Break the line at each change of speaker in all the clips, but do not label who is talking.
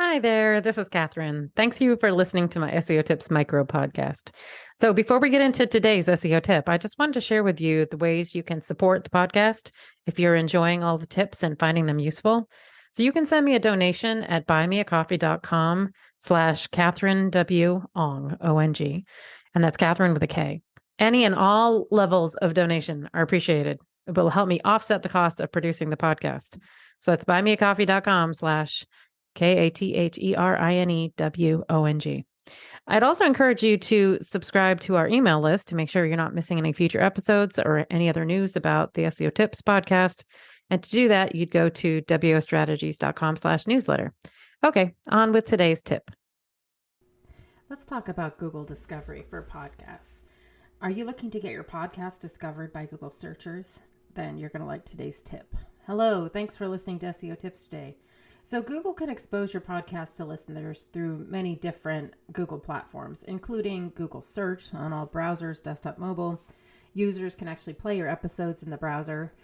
Hi there, this is Catherine. Thanks you for listening to my SEO Tips micro podcast. So, before we get into today's SEO tip, I just wanted to share with you the ways you can support the podcast if you're enjoying all the tips and finding them useful. So, you can send me a donation at buymeacoffee.com/Catherine W. Ong, O-N-G, and that's Catherine with a K. Any and all levels of donation are appreciated. It will help me offset the cost of producing the podcast. So, that's buymeacoffee.com/KATHERINEWONG. I'd also encourage you to subscribe to our email list to make sure you're not missing any future episodes or any other news about the SEO Tips podcast. And to do that, you'd go to wostrategies.com/newsletter. Okay, on with today's tip.
Let's talk about Google Discovery for podcasts. Are you looking to get your podcast discovered by Google searchers? Then you're going to like today's tip. Hello, thanks for listening to SEO Tips today. So Google can expose your podcast to listeners through many different Google platforms, including Google Search on all browsers, desktop, mobile. Users can actually play your episodes in the browser.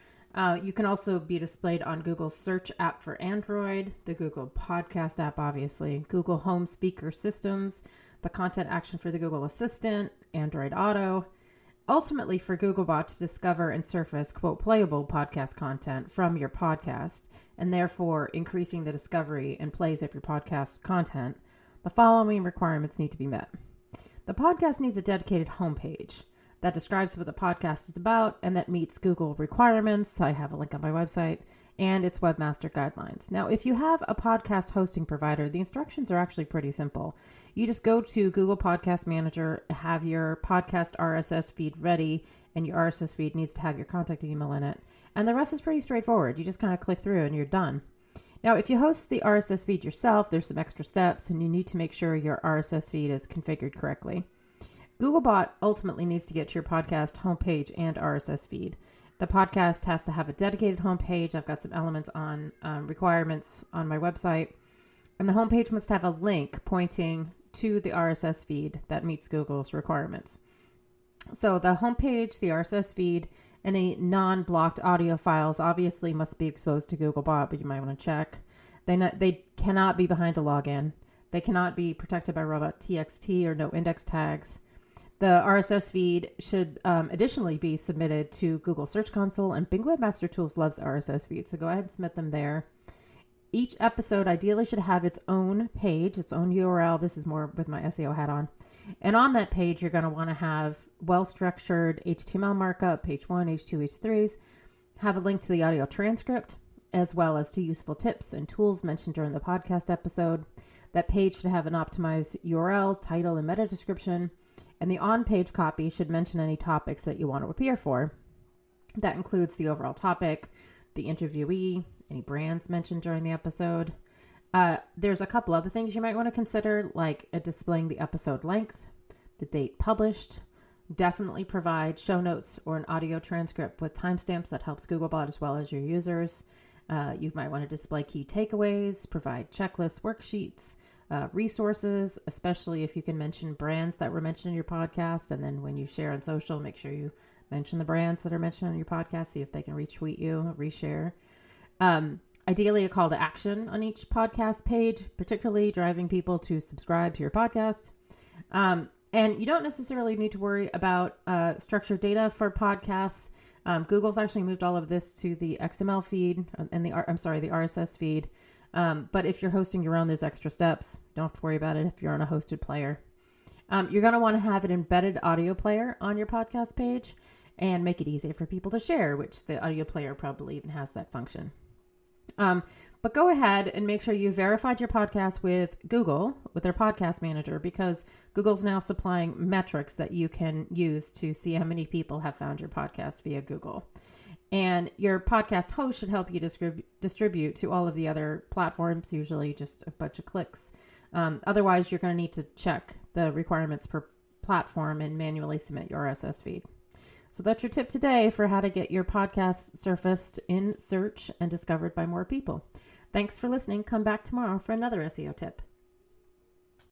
You can also be displayed on Google Search app for Android, the Google Podcast app, obviously, Google Home speaker systems, the content action for the Google Assistant, Android Auto. Ultimately, for Googlebot to discover and surface, quote, playable podcast content from your podcast, and therefore increasing the discovery and plays of your podcast content, the following requirements need to be met. The podcast needs a dedicated homepage that describes what the podcast is about and that meets Google requirements. I have a link on my website and its webmaster guidelines. Now, if you have a podcast hosting provider, the instructions are actually pretty simple. You just go to Google Podcast Manager, have your podcast RSS feed ready, and your RSS feed needs to have your contact email in it. And the rest is pretty straightforward. You just kind of click through and you're done. Now, if you host the RSS feed yourself, there's some extra steps and you need to make sure your RSS feed is configured correctly. Googlebot ultimately needs to get to your podcast homepage and RSS feed. The podcast has to have a dedicated homepage. I've got some elements on requirements on my website. And the homepage must have a link pointing to the RSS feed that meets Google's requirements. So the homepage, the RSS feed, any non-blocked audio files obviously must be exposed to Googlebot, but you might want to check. They cannot be behind a login. They cannot be protected by robot.txt or no index tags. The RSS feed should additionally be submitted to Google Search Console, and Bing Webmaster Tools loves RSS feeds, so go ahead and submit them there. Each episode ideally should have its own page, its own URL. This is more with my SEO hat on. And on that page, you're going to want to have well-structured HTML markup, H1, H2, H3s, have a link to the audio transcript, as well as to useful tips and tools mentioned during the podcast episode. That page should have an optimized URL, title, and meta description. And the on-page copy should mention any topics that you want to appear for. That includes the overall topic, the interviewee, any brands mentioned during the episode. There's a couple other things you might want to consider, like displaying the episode length, the date published. Definitely provide show notes or an audio transcript with timestamps. That helps Googlebot as well as your users. You might want to display key takeaways, provide checklists, worksheets, resources, especially if you can mention brands that were mentioned in your podcast. And then when you share on social, make sure you mention the brands that are mentioned on your podcast, see if they can retweet you, reshare. Ideally, a call to action on each podcast page, particularly driving people to subscribe to your podcast. And you don't necessarily need to worry about structured data for podcasts. Google's actually moved all of this to the XML feed and the RSS feed. But if you're hosting your own, there's extra steps. Don't have to worry about it if you're on a hosted player. You're going to want to have an embedded audio player on your podcast page and make it easy for people to share, which the audio player probably even has that function. But go ahead and make sure you verified your podcast with Google, with their podcast manager, because Google's now supplying metrics that you can use to see how many people have found your podcast via Google. And your podcast host should help you distribute to all of the other platforms, usually just a bunch of clicks. Otherwise, you're going to need to check the requirements per platform and manually submit your RSS feed. So that's your tip today for how to get your podcast surfaced in search and discovered by more people. Thanks for listening. Come back tomorrow for another SEO tip.